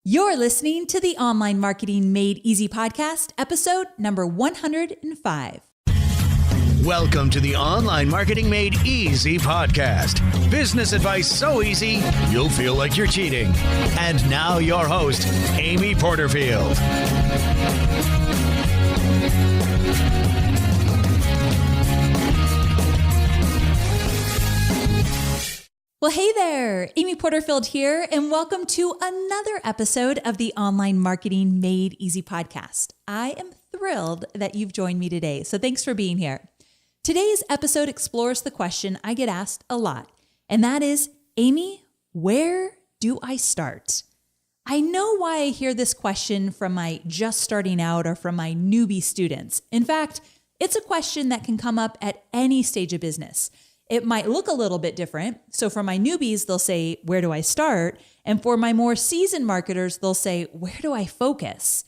You're listening to the Online Marketing Made Easy podcast, episode number 105. Welcome to the Online Marketing Made Easy podcast. Business advice so easy, you'll feel like you're cheating. And now your host, Amy Porterfield. Well, hey there, Amy Porterfield here, and welcome to another episode of the Online Marketing Made Easy podcast. I am thrilled that you've joined me today, so thanks for being here. Today's episode explores the question I get asked a lot, and that is, Amy, where do I start? I know why I hear this question from my just starting out or from my newbie students. In fact, it's a question that can come up at any stage of business. It might look a little bit different. So for my newbies, they'll say, where do I start? And for my more seasoned marketers, they'll say, where do I focus?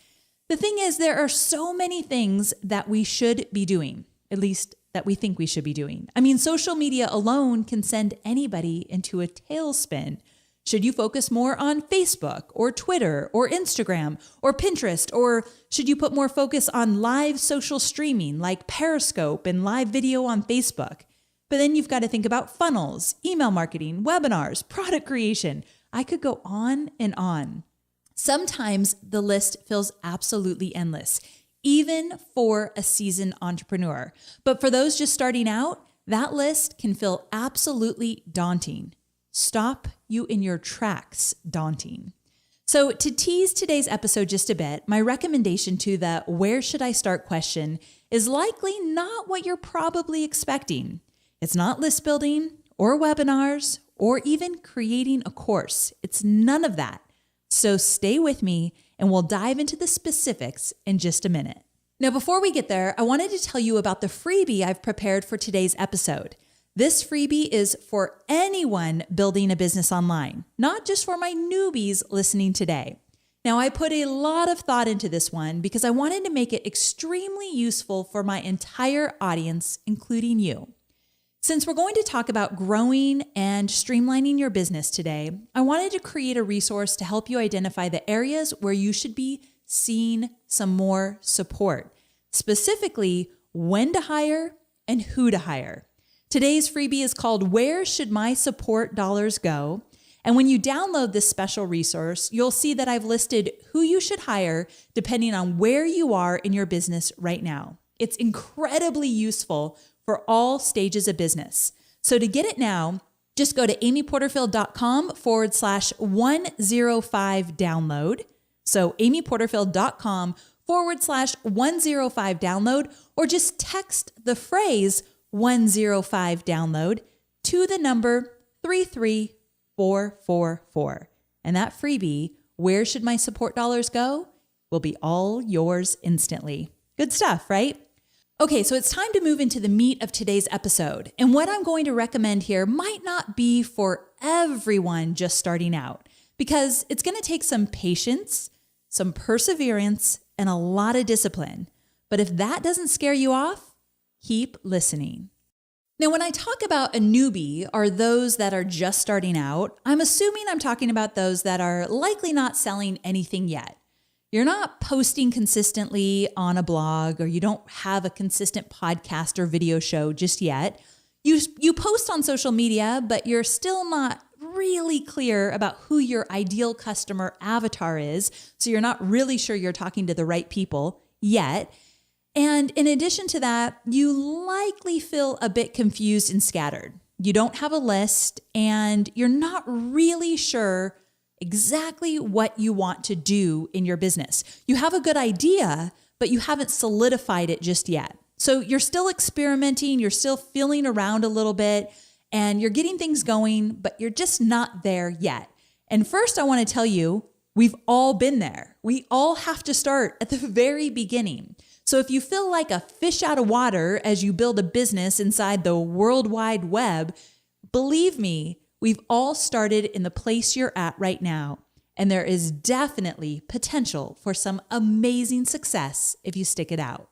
The thing is, there are so many things that we should be doing, at least that we think we should be doing. I mean, social media alone can send anybody into a tailspin. Should you focus more on Facebook or Twitter or Instagram or Pinterest? Or should you put more focus on live social streaming like Periscope and live video on Facebook? But then you've got to think about funnels, email marketing, webinars, product creation. I could go on and on. Sometimes the list feels absolutely endless, even for a seasoned entrepreneur. But for those just starting out, that list can feel absolutely daunting. Stop you in your tracks daunting. So to tease today's episode just a bit, my recommendation to the where should I start question is likely not what you're probably expecting. It's not list building or webinars or even creating a course. It's none of that. So stay with me and we'll dive into the specifics in just a minute. Now, before we get there, I wanted to tell you about the freebie I've prepared for today's episode. This freebie is for anyone building a business online, not just for my newbies listening today. Now, I put a lot of thought into this one because I wanted to make it extremely useful for my entire audience, including you. Since we're going to talk about growing and streamlining your business today, I wanted to create a resource to help you identify the areas where you should be seeing some more support, specifically when to hire and who to hire. Today's freebie is called Where Should My Support Dollars Go? And when you download this special resource, you'll see that I've listed who you should hire depending on where you are in your business right now. It's incredibly useful for all stages of business. So to get it now, just go to amyporterfield.com/105 download. So amyporterfield.com/105 download, or just text the phrase 105 download to the number 33444. And that freebie, Where Should My Support Dollars Go? Will be all yours instantly. Good stuff, right? Okay, so it's time to move into the meat of today's episode. And what I'm going to recommend here might not be for everyone just starting out, because it's going to take some patience, some perseverance, and a lot of discipline. But if that doesn't scare you off, keep listening. Now, when I talk about a newbie or those that are just starting out, I'm assuming I'm talking about those that are likely not selling anything yet. You're not posting consistently on a blog, or you don't have a consistent podcast or video show just yet. You post on social media, but you're still not really clear about who your ideal customer avatar is. So you're not really sure you're talking to the right people yet. And in addition to that, you likely feel a bit confused and scattered. You don't have a list, and you're not really sure exactly what you want to do in your business. You have a good idea, but you haven't solidified it just yet. So you're still experimenting, you're still feeling around a little bit, and you're getting things going, but you're just not there yet. And first, I want to tell you, we've all been there. We all have to start at the very beginning. So if you feel like a fish out of water as you build a business inside the World Wide Web, believe me, we've all started in the place you're at right now, and there is definitely potential for some amazing success if you stick it out.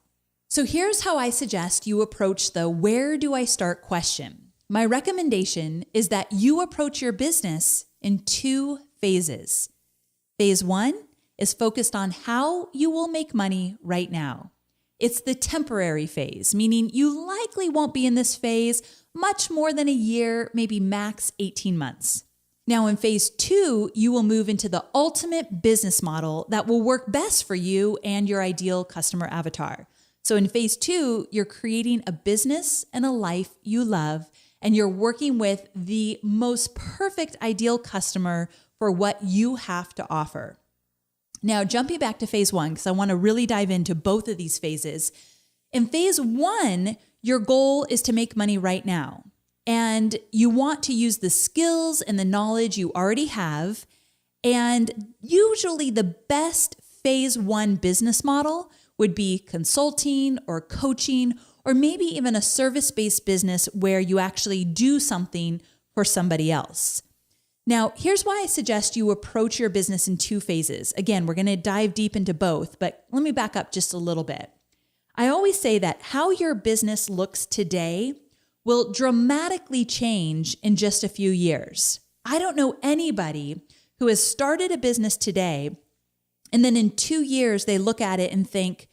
So here's how I suggest you approach the where do I start question. My recommendation is that you approach your business in 2 phases. Phase 1 is focused on how you will make money right now. It's the temporary phase, meaning you likely won't be in this phase much more than a year, maybe max 18 months. Now in phase 2, you will move into the ultimate business model that will work best for you and your ideal customer avatar. So in phase 2, you're creating a business and a life you love, and you're working with the most perfect ideal customer for what you have to offer. Now, jumping back to phase 1, because I want to really dive into both of these phases. In phase 1, your goal is to make money right now. And you want to use the skills and the knowledge you already have. And usually the best phase 1 business model would be consulting or coaching, or maybe even a service-based business where you actually do something for somebody else. Now, here's why I suggest you approach your business in 2 phases. Again, we're going to dive deep into both, but let me back up just a little bit. I always say that how your business looks today will dramatically change in just a few years. I don't know anybody who has started a business today and then in 2 years they look at it and think,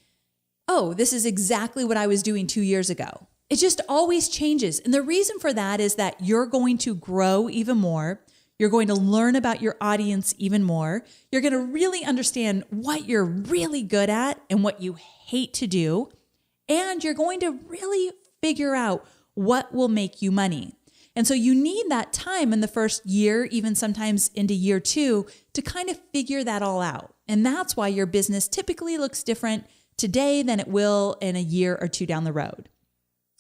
oh, this is exactly what I was doing 2 years ago. It just always changes. And the reason for that is that you're going to grow even more. You're going to learn about your audience even more. You're going to really understand what you're really good at and what you hate to do. And you're going to really figure out what will make you money. And so you need that time in the first year, even sometimes into year 2, to kind of figure that all out. And that's why your business typically looks different today than it will in a year or 2 down the road.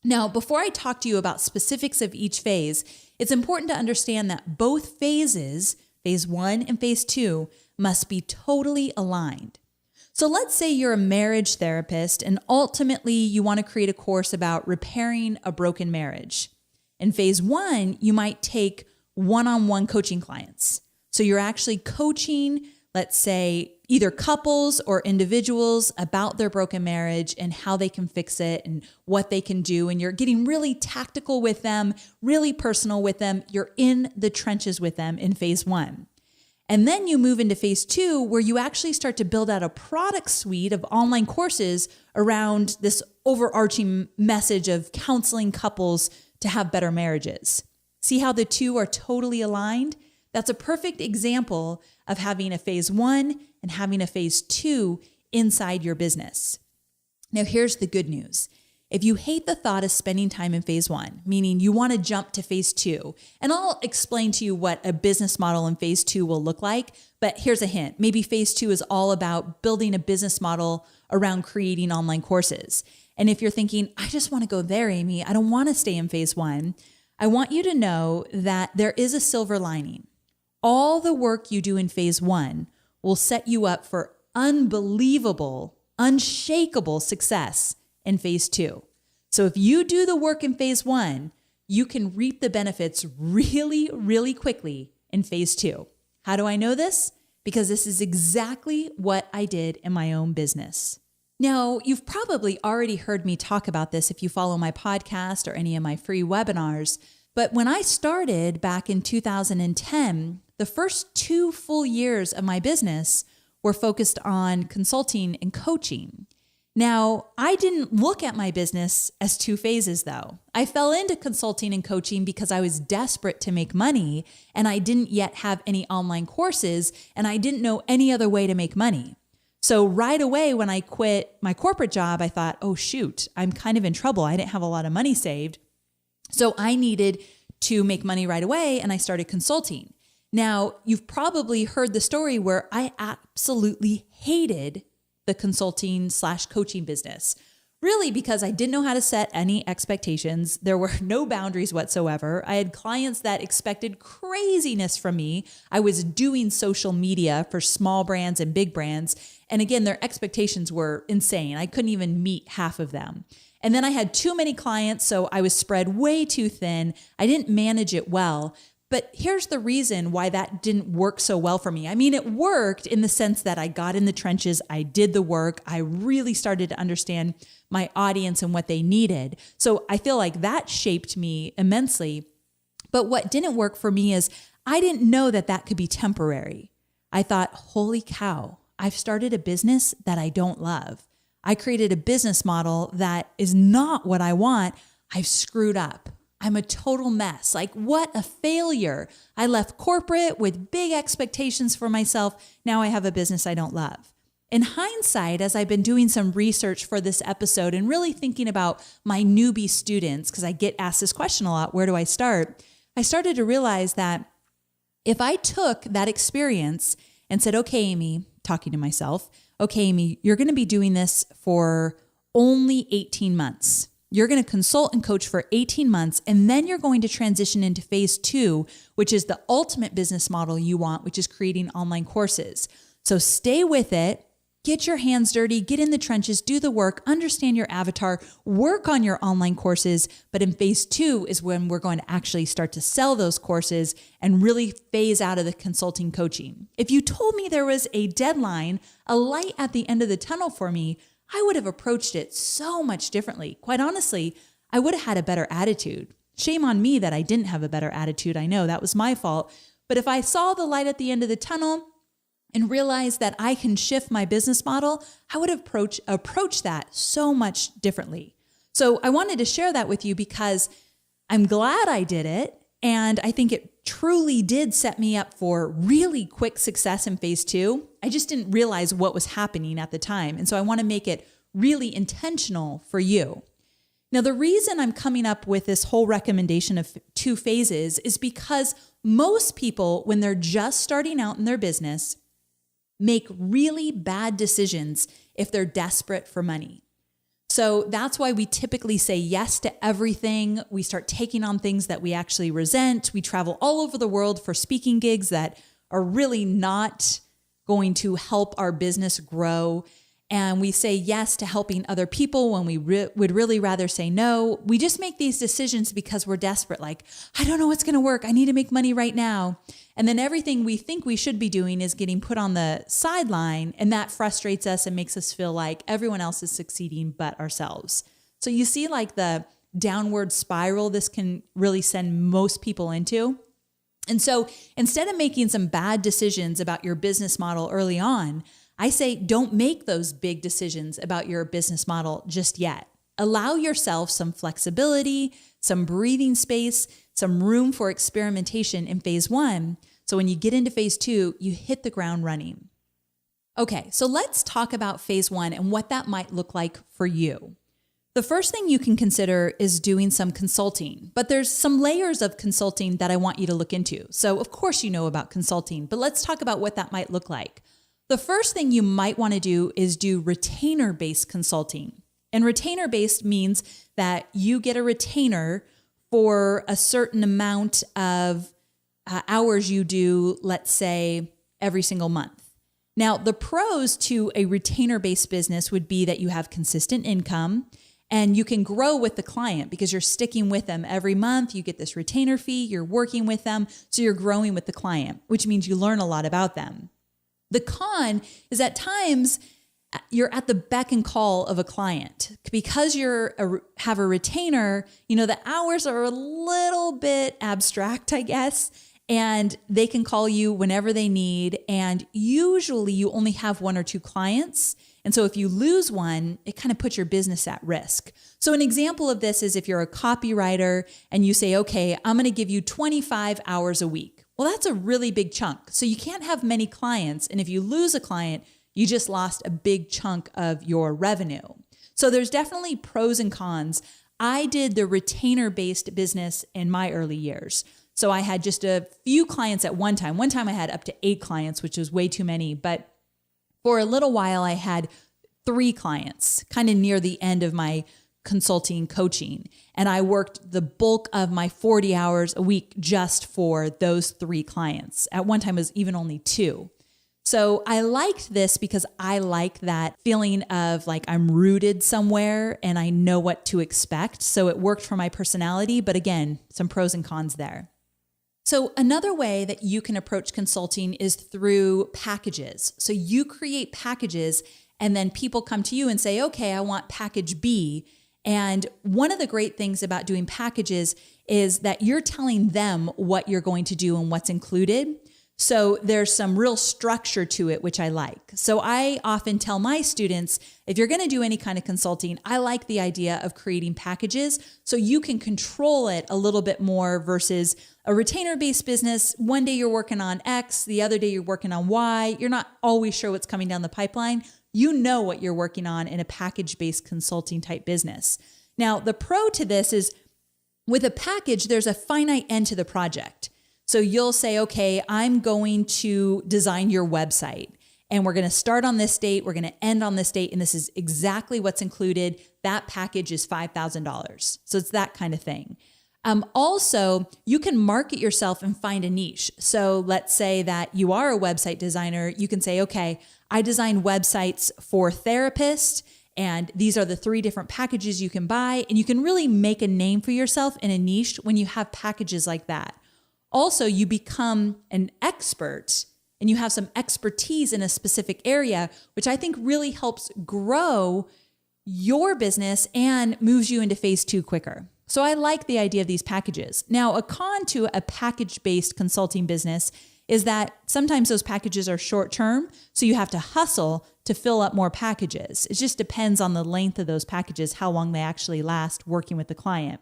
Now, before I talk to you about specifics of each phase, it's important to understand that both phases, phase 1 and phase 2, must be totally aligned. So let's say you're a marriage therapist and ultimately you want to create a course about repairing a broken marriage. In phase 1, you might take one-on-one coaching clients. So you're actually coaching, let's say, either couples or individuals about their broken marriage and how they can fix it and what they can do. And you're getting really tactical with them, really personal with them. You're in the trenches with them in phase 1. And then you move into phase 2, where you actually start to build out a product suite of online courses around this overarching message of counseling couples to have better marriages. See how the 2 are totally aligned? That's a perfect example of having a phase 1 and having a phase 2 inside your business. Now, here's the good news. If you hate the thought of spending time in phase 1, meaning you want to jump to phase 2, and I'll explain to you what a business model in phase 2 will look like, but here's a hint. Maybe phase 2 is all about building a business model around creating online courses. And if you're thinking, I just want to go there, Amy, I don't want to stay in phase 1, I want you to know that there is a silver lining. All the work you do in phase 1 will set you up for unbelievable, unshakable success in phase 2. So if you do the work in phase 1, you can reap the benefits really, really quickly in phase 2. How do I know this? Because this is exactly what I did in my own business. Now, you've probably already heard me talk about this if you follow my podcast or any of my free webinars, but when I started back in 2010, the first 2 full years of my business were focused on consulting and coaching. Now, I didn't look at my business as 2 phases though. I fell into consulting and coaching because I was desperate to make money and I didn't yet have any online courses and I didn't know any other way to make money. So right away when I quit my corporate job, I thought, oh shoot, I'm kind of in trouble. I didn't have a lot of money saved. So I needed to make money right away and I started consulting. Now, you've probably heard the story where I absolutely hated the consulting/coaching business, really because I didn't know how to set any expectations. There were no boundaries whatsoever. I had clients that expected craziness from me. I was doing social media for small brands and big brands. And again, their expectations were insane. I couldn't even meet half of them. And then I had too many clients, so I was spread way too thin. I didn't manage it well. But here's the reason why that didn't work so well for me. I mean, it worked in the sense that I got in the trenches, I did the work, I really started to understand my audience and what they needed. So I feel like that shaped me immensely. But what didn't work for me is I didn't know that that could be temporary. I thought, holy cow, I've started a business that I don't love. I created a business model that is not what I want. I've screwed up. I'm a total mess. Like, what a failure. I left corporate with big expectations for myself. Now I have a business I don't love. In hindsight, as I've been doing some research for this episode and really thinking about my newbie students, because I get asked this question a lot, where do I start? I started to realize that if I took that experience and said, okay, Amy, talking to myself, okay, Amy, you're going to be doing this for only 18 months. You're going to consult and coach for 18 months, and then you're going to transition into phase 2, which is the ultimate business model you want, which is creating online courses. So stay with it, get your hands dirty, get in the trenches, do the work, understand your avatar, work on your online courses. But in phase 2 is when we're going to actually start to sell those courses and really phase out of the consulting coaching. If you told me there was a deadline, a light at the end of the tunnel for me, I would have approached it so much differently. Quite honestly, I would have had a better attitude. Shame on me that I didn't have a better attitude. I know that was my fault. But if I saw the light at the end of the tunnel and realized that I can shift my business model, I would have approached that so much differently. So I wanted to share that with you because I'm glad I did it. And I think it truly did set me up for really quick success in phase 2. I just didn't realize what was happening at the time. And so I want to make it really intentional for you. Now, the reason I'm coming up with this whole recommendation of 2 phases is because most people, when they're just starting out in their business, make really bad decisions if they're desperate for money. So that's why we typically say yes to everything. We start taking on things that we actually resent. We travel all over the world for speaking gigs that are really not going to help our business grow. And we say yes to helping other people when we would really rather say no. We just make these decisions because we're desperate. Like, I don't know what's going to work. I need to make money right now. And then everything we think we should be doing is getting put on the sideline. And that frustrates us and makes us feel like everyone else is succeeding but ourselves. So you see like the downward spiral this can really send most people into. And so instead of making some bad decisions about your business model early on, I say don't make those big decisions about your business model just yet. Allow yourself some flexibility, some breathing space, some room for experimentation in phase 1. So when you get into phase 2, you hit the ground running. Okay, so let's talk about phase 1 and what that might look like for you. The first thing you can consider is doing some consulting, but there's some layers of consulting that I want you to look into. So of course you know about consulting, but let's talk about what that might look like. The first thing you might want to do is do retainer-based consulting. And retainer-based means that you get a retainer for a certain amount of hours you do, let's say, every single month. Now, the pros to a retainer-based business would be that you have consistent income and you can grow with the client because you're sticking with them every month. You get this retainer fee, you're working with them, so you're growing with the client, which means you learn a lot about them. The con is at times you're at the beck and call of a client. Because have a retainer, the hours are a little bit abstract, I guess, and they can call you whenever they need. And usually you only have 1 or 2 clients. And so if you lose one, it kind of puts your business at risk. So an example of this is if you're a copywriter and you say, okay, I'm going to give you 25 hours a week. Well, that's a really big chunk. So you can't have many clients. And if you lose a client, you just lost a big chunk of your revenue. So there's definitely pros and cons. I did the retainer-based business in my early years. So I had just a few clients at one time. One time I had up to 8 clients, which was way too many. But for a little while, I had 3 clients, kind of near the end of my consulting coaching. And I worked the bulk of my 40 hours a week just for those 3 clients. At one time, it was even only 2. So I liked this because I like that feeling of like I'm rooted somewhere and I know what to expect. So it worked for my personality, but again, some pros and cons there. So another way that you can approach consulting is through packages. So you create packages and then people come to you and say, okay, I want package B. And one of the great things about doing packages is that you're telling them what you're going to do and what's included. So there's some real structure to it, which I like. So I often tell my students, if you're going to do any kind of consulting, I like the idea of creating packages so you can control it a little bit more versus a retainer-based business. One day you're working on X, the other day you're working on Y. You're not always sure what's coming down the pipeline. You know what you're working on in a package-based consulting type business. Now, the pro to this is with a package, there's a finite end to the project. So you'll say, okay, I'm going to design your website and we're going to start on this date. We're going to end on this date. And this is exactly what's included. That package is $5,000. So it's that kind of thing. Also, you can market yourself and find a niche. So let's say that you are a website designer. You can say, okay, I design websites for therapists, and these are the 3 different packages you can buy. And you can really make a name for yourself in a niche when you have packages like that. Also, you become an expert and you have some expertise in a specific area, which I think really helps grow your business and moves you into phase 2 quicker. So I like the idea of these packages. Now, a con to a package-based consulting business is that sometimes those packages are short-term, so you have to hustle to fill up more packages. It just depends on the length of those packages, how long they actually last working with the client.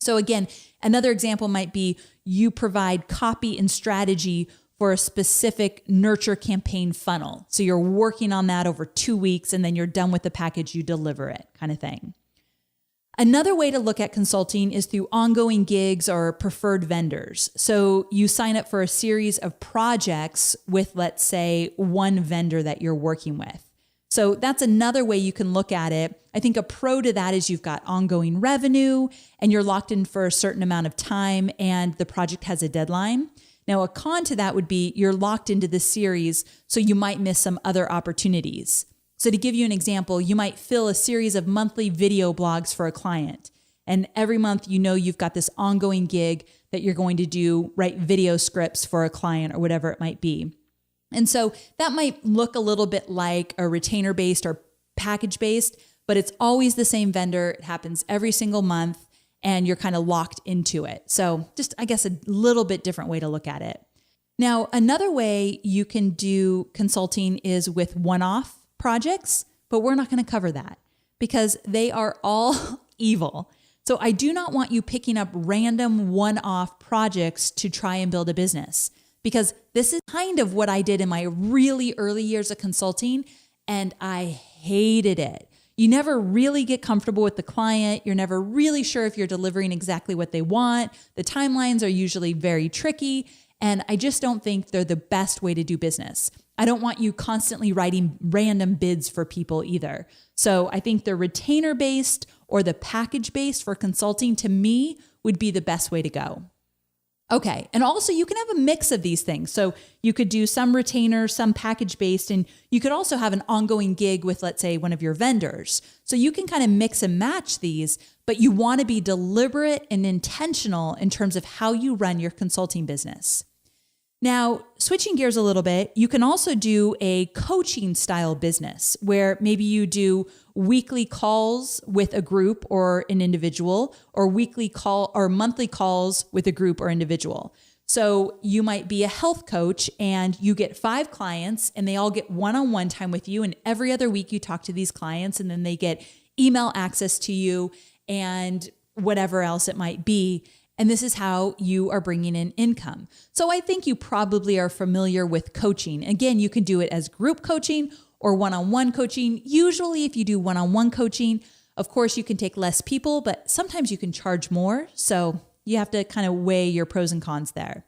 So again, another example might be you provide copy and strategy for a specific nurture campaign funnel. So you're working on that over 2 weeks and then you're done with the package, you deliver it kind of thing. Another way to look at consulting is through ongoing gigs or preferred vendors. So you sign up for a series of projects with, let's say, one vendor that you're working with. So that's another way you can look at it. I think a pro to that is you've got ongoing revenue and you're locked in for a certain amount of time and the project has a deadline. Now, a con to that would be you're locked into this series, so you might miss some other opportunities. So to give you an example, you might fill a series of monthly video blogs for a client. And every month, you know you've got this ongoing gig that you're going to do, write video scripts for a client or whatever it might be. And so that might look a little bit like a retainer-based or package-based, but it's always the same vendor. It happens every single month and you're kind of locked into it. So just, I guess, a little bit different way to look at it. Now, another way you can do consulting is with one-off projects, but we're not going to cover that because they are all evil. So I do not want you picking up random one-off projects to try and build a business, because this is kind of what I did in my really early years of consulting, and I hated it. You never really get comfortable with the client. You're never really sure if you're delivering exactly what they want. The timelines are usually very tricky, and I just don't think they're the best way to do business. I don't want you constantly writing random bids for people either. So I think the retainer-based or the package-based for consulting, to me, would be the best way to go. Okay. And also you can have a mix of these things. So you could do some retainer, some package-based, and you could also have an ongoing gig with, let's say, one of your vendors. So you can kind of mix and match these, but you want to be deliberate and intentional in terms of how you run your consulting business. Now, switching gears a little bit, you can also do a coaching style business where maybe you do weekly calls with a group or an individual, or weekly call or monthly calls with a group or individual. So you might be a health coach and you get 5 clients and they all get one-on-one time with you. And every other week you talk to these clients and then they get email access to you and whatever else it might be. And this is how you are bringing in income. So I think you probably are familiar with coaching. Again, you can do it as group coaching or one-on-one coaching. Usually if you do one-on-one coaching, of course you can take less people, but sometimes you can charge more. So you have to kind of weigh your pros and cons there.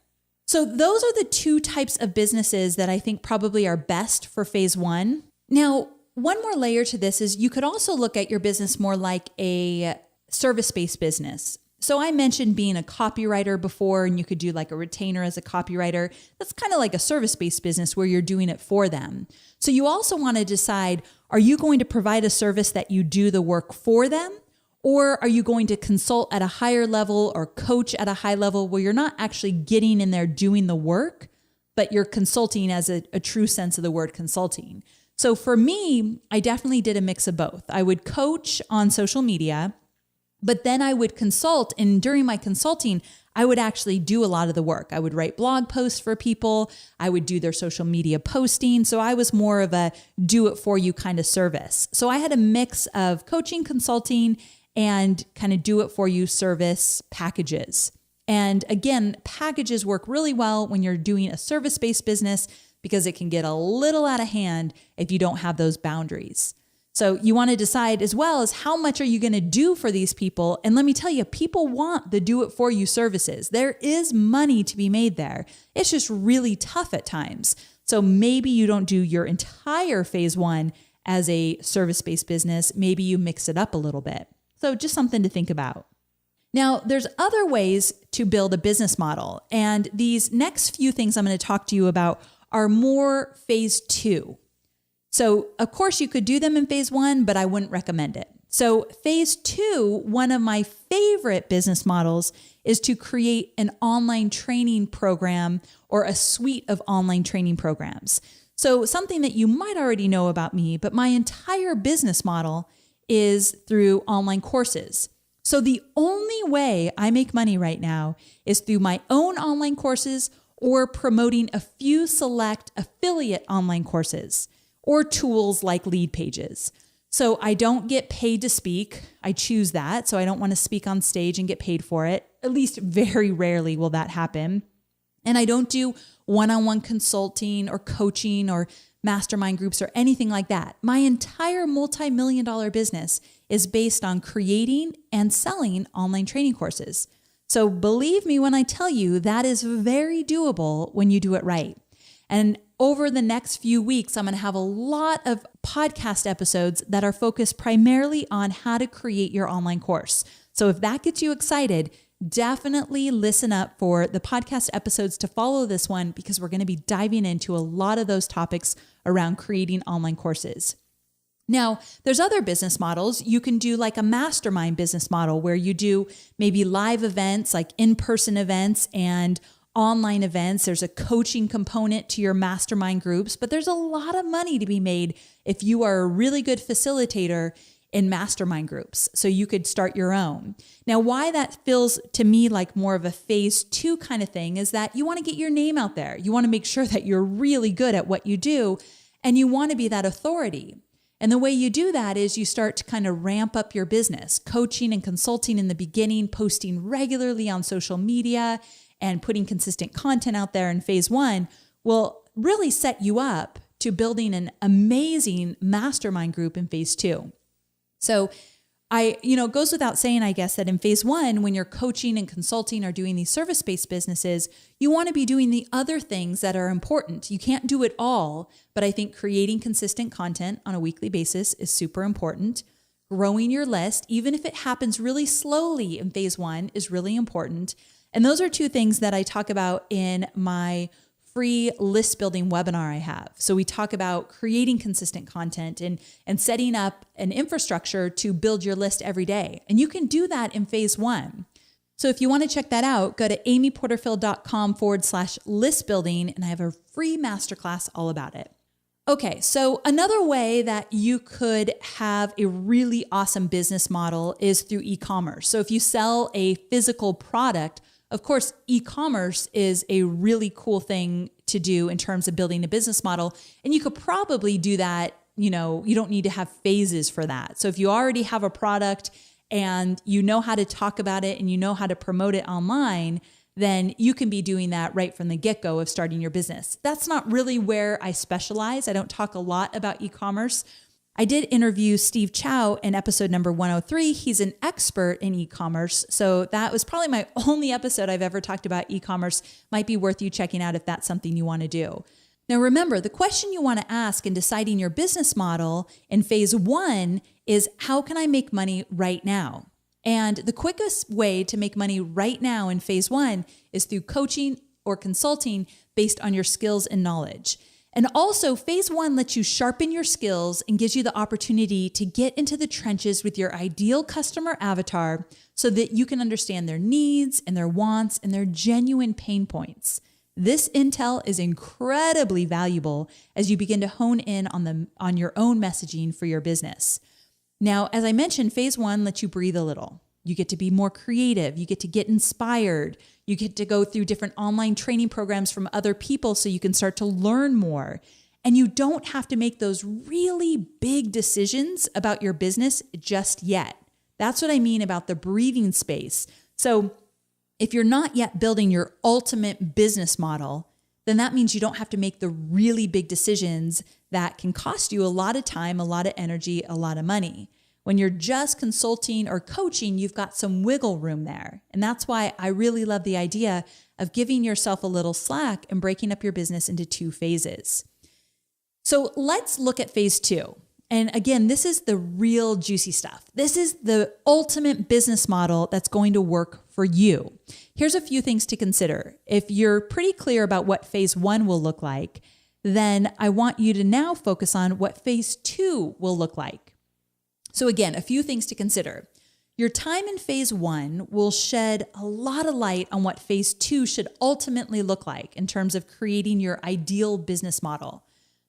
So those are the 2 types of businesses that I think probably are best for phase 1. Now, one more layer to this is you could also look at your business more like a service-based business. So I mentioned being a copywriter before, and you could do like a retainer as a copywriter. That's kind of like a service-based business where you're doing it for them. So you also want to decide, are you going to provide a service that you do the work for them? Or are you going to consult at a higher level or coach at a high level where you're not actually getting in there doing the work, but you're consulting as a true sense of the word consulting? So for me, I definitely did a mix of both. I would coach on social media, but then I would consult. And during my consulting, I would actually do a lot of the work. I would write blog posts for people. I would do their social media posting. So I was more of a do it for you kind of service. So I had a mix of coaching, consulting, and kind of do it for you service packages. And again, packages work really well when you're doing a service-based business because it can get a little out of hand if you don't have those boundaries. So you want to decide as well as how much are you going to do for these people? And let me tell you, people want the do it for you services. There is money to be made there. It's just really tough at times. So maybe you don't do your entire phase one as a service-based business. Maybe you mix it up a little bit. So just something to think about. Now, there's other ways to build a business model. And these next few things I'm going to talk to you about are more phase two. So of course you could do them in phase one, but I wouldn't recommend it. So phase two, one of my favorite business models is to create an online training program or a suite of online training programs. So something that you might already know about me, but my entire business model is through online courses. So the only way I make money right now is through my own online courses or promoting a few select affiliate online courses or tools like lead pages. So I don't get paid to speak. I choose that. So I don't want to speak on stage and get paid for it. At least very rarely will that happen. And I don't do one-on-one consulting or coaching or mastermind groups or anything like that. My entire multi-million-dollar business is based on creating and selling online training courses. So believe me when I tell you that is very doable when you do it right. And over the next few weeks, I'm going to have a lot of podcast episodes that are focused primarily on how to create your online course. So if that gets you excited, definitely listen up for the podcast episodes to follow this one because we're going to be diving into a lot of those topics around creating online courses. Now, there's other business models. You can do like a mastermind business model where you do maybe live events, like in-person events and online events. There's a coaching component to your mastermind groups, but there's a lot of money to be made if you are a really good facilitator in mastermind groups. So you could start your own. Now, why that feels to me like more of a phase two kind of thing is that you want to get your name out there. You want to make sure that you're really good at what you do and you want to be that authority. And the way you do that is you start to kind of ramp up your business, coaching and consulting in the beginning, posting regularly on social media, and putting consistent content out there in phase one will really set you up to building an amazing mastermind group in phase two. So it goes without saying, I guess, that in phase one, when you're coaching and consulting or doing these service-based businesses, you want to be doing the other things that are important. You can't do it all, but I think creating consistent content on a weekly basis is super important. Growing your list, even if it happens really slowly in phase one, is really important. And those are two things that I talk about in my free list building webinar I have. So we talk about creating consistent content and setting up an infrastructure to build your list every day. And you can do that in phase one. So if you want to check that out, go to amyporterfield.com/list building, and I have a free masterclass all about it. Okay, so another way that you could have a really awesome business model is through e-commerce. So if you sell a physical product, of course, e-commerce is a really cool thing to do in terms of building a business model. And you could probably do that, you don't need to have phases for that. So if you already have a product and you know how to talk about it and you know how to promote it online, then you can be doing that right from the get-go of starting your business. That's not really where I specialize. I don't talk a lot about e-commerce. I did interview Steve Chow in episode number 103. He's an expert in e-commerce. So that was probably my only episode I've ever talked about e-commerce. Might be worth you checking out if that's something you want to do. Now, remember, the question you want to ask in deciding your business model in phase one is, how can I make money right now? And the quickest way to make money right now in phase one is through coaching or consulting based on your skills and knowledge. And also, phase one lets you sharpen your skills and gives you the opportunity to get into the trenches with your ideal customer avatar so that you can understand their needs and their wants and their genuine pain points. This intel is incredibly valuable as you begin to hone in on your own messaging for your business. Now, as I mentioned, phase one lets you breathe a little. You get to be more creative. You get to get inspired. You get to go through different online training programs from other people so you can start to learn more. And you don't have to make those really big decisions about your business just yet. That's what I mean about the breathing space. So if you're not yet building your ultimate business model, then that means you don't have to make the really big decisions that can cost you a lot of time, a lot of energy, a lot of money. When you're just consulting or coaching, you've got some wiggle room there. And that's why I really love the idea of giving yourself a little slack and breaking up your business into 2 phases. So let's look at phase 2. And again, this is the real juicy stuff. This is the ultimate business model that's going to work for you. Here's a few things to consider. If you're pretty clear about what phase 1 will look like, then I want you to now focus on what phase 2 will look like. So again, a few things to consider. Your time in phase 1 will shed a lot of light on what phase 2 should ultimately look like in terms of creating your ideal business model.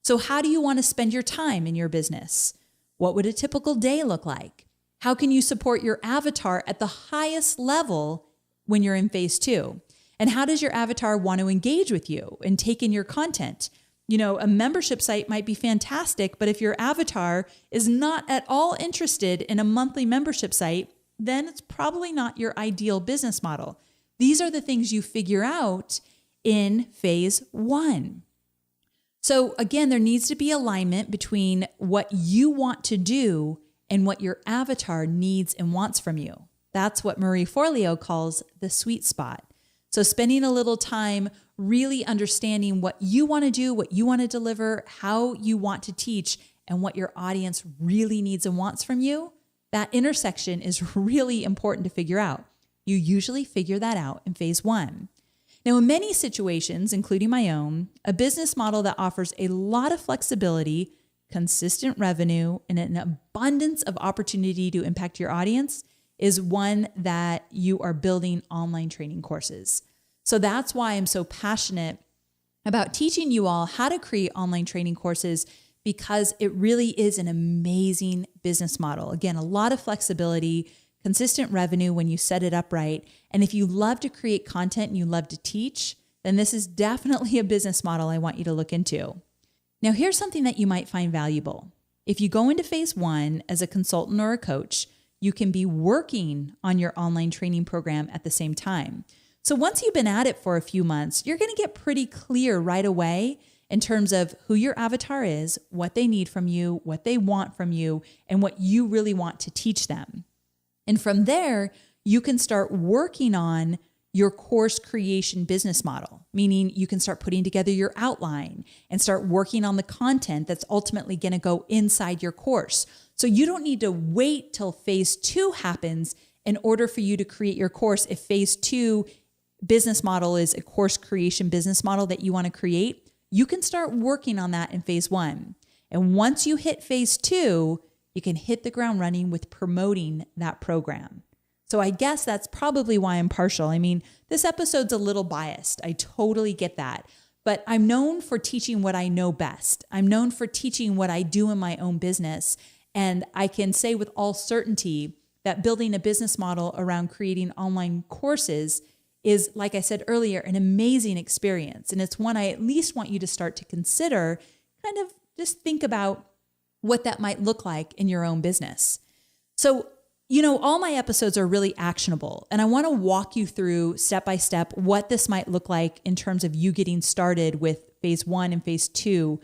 So how do you want to spend your time in your business? What would a typical day look like? How can you support your avatar at the highest level when you're in phase 2? And how does your avatar want to engage with you and take in your content? You know, a membership site might be fantastic, but if your avatar is not at all interested in a monthly membership site, then it's probably not your ideal business model. These are the things you figure out in phase 1. So again, there needs to be alignment between what you want to do and what your avatar needs and wants from you. That's what Marie Forleo calls the sweet spot. So spending a little time really understanding what you want to do, what you want to deliver, how you want to teach, and what your audience really needs and wants from you, that intersection is really important to figure out. You usually figure that out in phase 1. Now, in many situations, including my own, a business model that offers a lot of flexibility, consistent revenue, and an abundance of opportunity to impact your audience is one that you are building online training courses. So that's why I'm so passionate about teaching you all how to create online training courses, because it really is an amazing business model. Again, a lot of flexibility, consistent revenue when you set it up right. And if you love to create content and you love to teach, then this is definitely a business model I want you to look into. Now, here's something that you might find valuable. If you go into phase 1 as a consultant or a coach, you can be working on your online training program at the same time. So once you've been at it for a few months, you're going to get pretty clear right away in terms of who your avatar is, what they need from you, what they want from you, and what you really want to teach them. And from there, you can start working on your course creation business model, meaning you can start putting together your outline and start working on the content that's ultimately going to go inside your course. So you don't need to wait till phase 2 happens in order for you to create your course. If phase 2 business model is a course creation business model that you want to create, you can start working on that in phase 1. And once you hit phase 2, you can hit the ground running with promoting that program. So I guess that's probably why I'm partial. I mean, this episode's a little biased. I totally get that. But I'm known for teaching what I know best. I'm known for teaching what I do in my own business. And I can say with all certainty that building a business model around creating online courses is, like I said earlier, an amazing experience. And it's one I at least want you to start to consider, kind of just think about what that might look like in your own business. So, you know, all my episodes are really actionable, and I want to walk you through step by step what this might look like in terms of you getting started with phase 1 and phase 2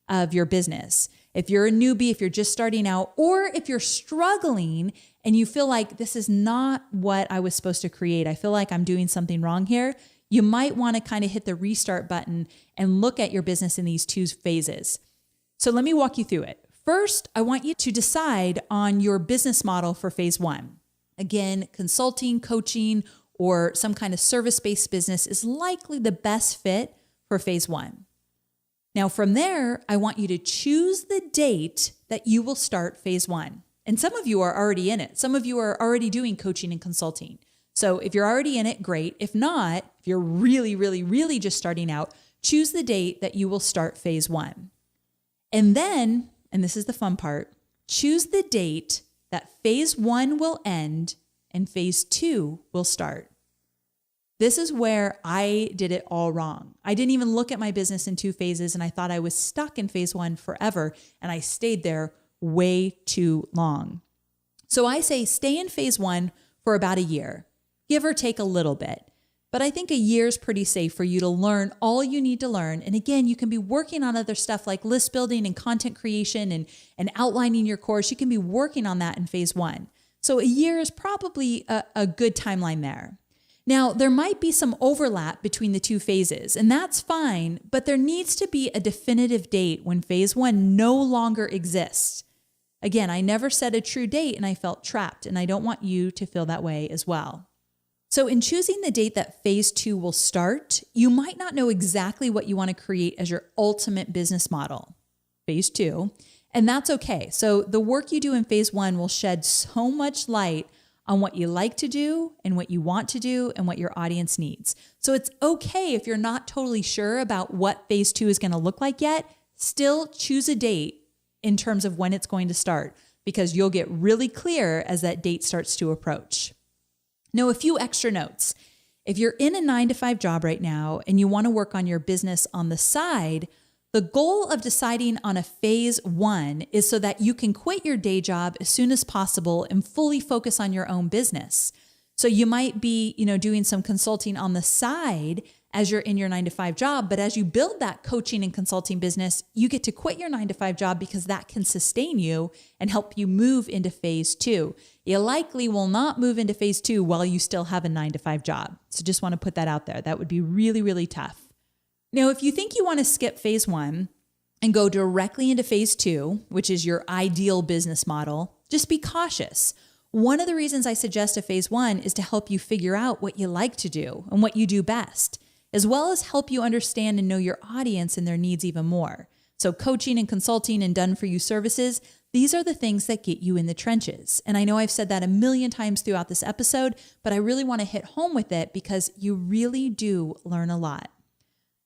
of your business. If you're a newbie, if you're just starting out, or if you're struggling and you feel like this is not what I was supposed to create, I feel like I'm doing something wrong here, you might want to kind of hit the restart button and look at your business in these 2 phases. So let me walk you through it. First, I want you to decide on your business model for phase 1. Again, consulting, coaching, or some kind of service-based business is likely the best fit for phase 1. Now, from there, I want you to choose the date that you will start phase 1. And some of you are already in it. Some of you are already doing coaching and consulting. So if you're already in it, great. If not, if you're really, really, really just starting out, choose the date that you will start phase 1. And then, and this is the fun part, choose the date that phase 1 will end and phase 2 will start. This is where I did it all wrong. I didn't even look at my business in 2 phases, and I thought I was stuck in phase 1 forever, and I stayed there way too long. So I say stay in phase 1 for about a year, give or take a little bit. But I think a year is pretty safe for you to learn all you need to learn. And again, you can be working on other stuff like list building and content creation and outlining your course. You can be working on that in phase 1. So a year is probably a good timeline there. Now, there might be some overlap between the 2 phases, and that's fine, but there needs to be a definitive date when phase 1 no longer exists. Again, I never set a true date and I felt trapped, and I don't want you to feel that way as well. So in choosing the date that phase 2 will start, you might not know exactly what you want to create as your ultimate business model, phase 2, and that's okay. So the work you do in phase 1 will shed so much light on what you like to do and what you want to do and what your audience needs. So it's okay if you're not totally sure about what phase 2 is going to look like yet, still choose a date in terms of when it's going to start, because you'll get really clear as that date starts to approach. Now, a few extra notes. If you're in a 9-to-5 job right now and you want to work on your business on the side, the goal of deciding on a phase 1 is so that you can quit your day job as soon as possible and fully focus on your own business. So you might be, doing some consulting on the side as you're in your 9-to-5 job, but as you build that coaching and consulting business, you get to quit your 9-to-5 job because that can sustain you and help you move into phase 2. You likely will not move into phase 2 while you still have a 9-to-5 job. So just want to put that out there. That would be really, really tough. Now, if you think you want to skip phase 1 and go directly into phase 2, which is your ideal business model, just be cautious. One of the reasons I suggest a phase 1 is to help you figure out what you like to do and what you do best, as well as help you understand and know your audience and their needs even more. So coaching and consulting and done-for-you services, these are the things that get you in the trenches. And I know I've said that a million times throughout this episode, but I really want to hit home with it because you really do learn a lot.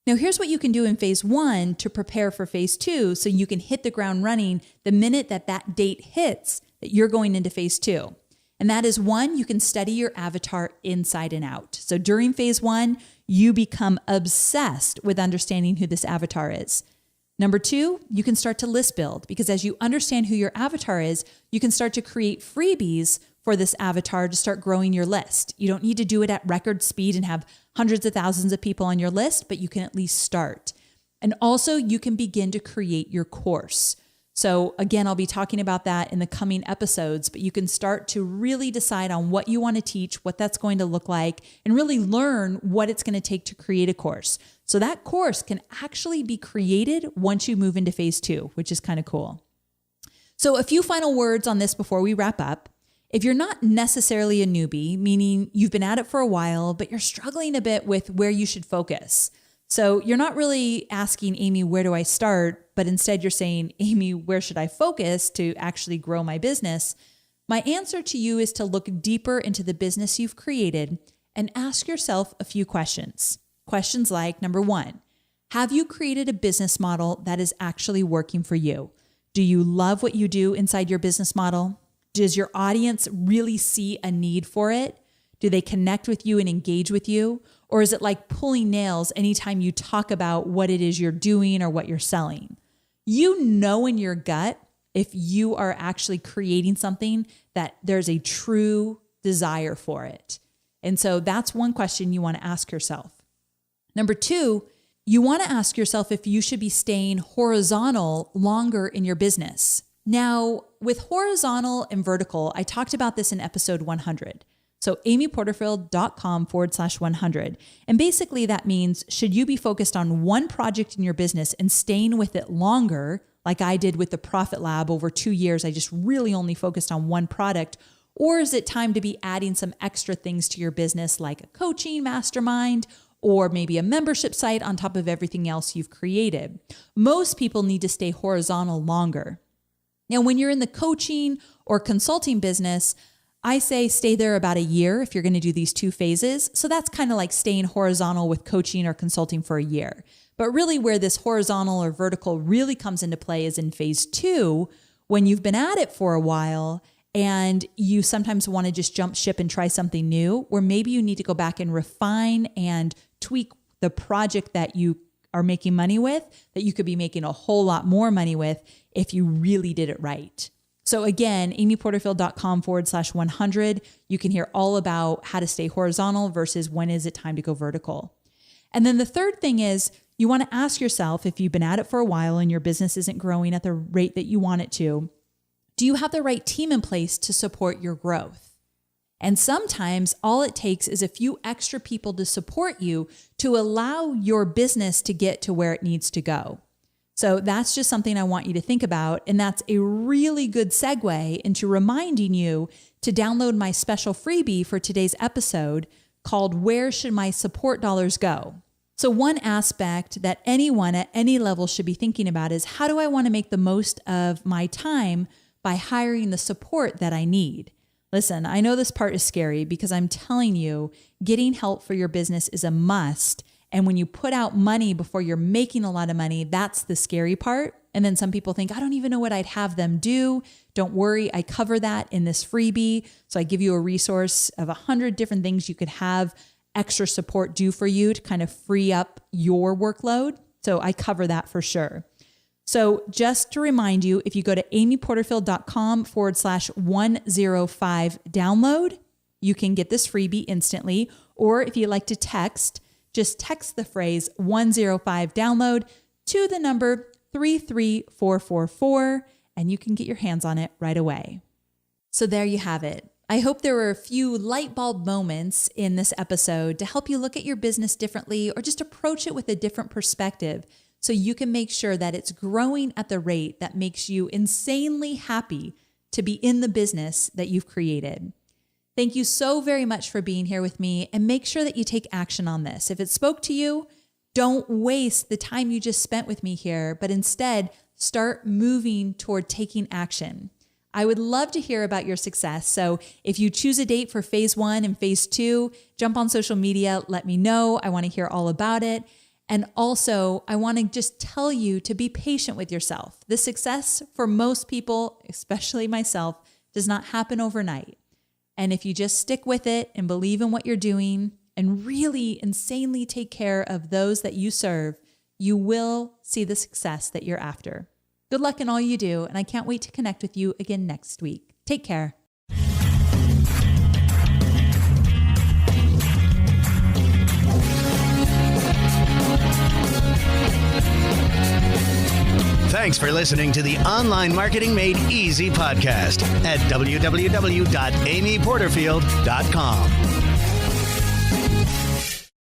Now, here's what you can do in phase 1 to prepare for phase 2 so you can hit the ground running the minute that date hits that you're going into phase 2. And that is 1, you can study your avatar inside and out. So during phase 1, you become obsessed with understanding who this avatar is. Number 2, you can start to list build, because as you understand who your avatar is, you can start to create freebies for this avatar to start growing your list. You don't need to do it at record speed and have hundreds of thousands of people on your list, but you can at least start. And also you can begin to create your course. So again, I'll be talking about that in the coming episodes, but you can start to really decide on what you want to teach, what that's going to look like, and really learn what it's going to take to create a course. So that course can actually be created once you move into phase 2, which is kind of cool. So a few final words on this before we wrap up. If you're not necessarily a newbie, meaning you've been at it for a while, but you're struggling a bit with where you should focus. So you're not really asking, Amy, where do I start? But instead you're saying, Amy, where should I focus to actually grow my business? My answer to you is to look deeper into the business you've created and ask yourself a few questions. Questions like, number 1, have you created a business model that is actually working for you? Do you love what you do inside your business model? Does your audience really see a need for it? Do they connect with you and engage with you? Or is it like pulling nails anytime you talk about what it is you're doing or what you're selling? You know in your gut if you are actually creating something that there's a true desire for it. And so that's one question you want to ask yourself. Number 2, you want to ask yourself if you should be staying horizontal longer in your business. Now, with horizontal and vertical, I talked about this in episode 100. So amyporterfield.com/100. And basically that means, should you be focused on one project in your business and staying with it longer, like I did with the Profit Lab over 2 years, I just really only focused on one product, or is it time to be adding some extra things to your business like a coaching mastermind or maybe a membership site on top of everything else you've created? Most people need to stay horizontal longer. Now, when you're in the coaching or consulting business, I say stay there about a year if you're going to do these 2 phases. So that's kind of like staying horizontal with coaching or consulting for a year. But really where this horizontal or vertical really comes into play is in phase 2, when you've been at it for a while and you sometimes want to just jump ship and try something new, where maybe you need to go back and refine and tweak the project that you are making money with, that you could be making a whole lot more money with if you really did it right. So again, amyporterfield.com/100, you can hear all about how to stay horizontal versus when is it time to go vertical. And then the third thing is you want to ask yourself, if you've been at it for a while and your business isn't growing at the rate that you want it to, do you have the right team in place to support your growth? And sometimes all it takes is a few extra people to support you to allow your business to get to where it needs to go. So that's just something I want you to think about. And that's a really good segue into reminding you to download my special freebie for today's episode called Where Should My Support Dollars Go? So one aspect that anyone at any level should be thinking about is, how do I want to make the most of my time by hiring the support that I need? Listen, I know this part is scary because I'm telling you, getting help for your business is a must. And when you put out money before you're making a lot of money, that's the scary part. And then some people think, I don't even know what I'd have them do. Don't worry, I cover that in this freebie. So I give you a resource of 100 different things you could have extra support do for you to kind of free up your workload. So I cover that for sure. So just to remind you, if you go to amyporterfield.com/105 download, you can get this freebie instantly. Or if you like to text, just text the phrase 105 download to the number 33444, and you can get your hands on it right away. So there you have it. I hope there were a few light bulb moments in this episode to help you look at your business differently or just approach it with a different perspective, so you can make sure that it's growing at the rate that makes you insanely happy to be in the business that you've created. Thank you so very much for being here with me, and make sure that you take action on this. If it spoke to you, don't waste the time you just spent with me here, but instead start moving toward taking action. I would love to hear about your success. So if you choose a date for phase 1 and phase 2, jump on social media, let me know. I want to hear all about it. And also, I want to just tell you to be patient with yourself. The success for most people, especially myself, does not happen overnight. And if you just stick with it and believe in what you're doing and really insanely take care of those that you serve, you will see the success that you're after. Good luck in all you do, and I can't wait to connect with you again next week. Take care. Thanks for listening to the Online Marketing Made Easy podcast at www.amyporterfield.com.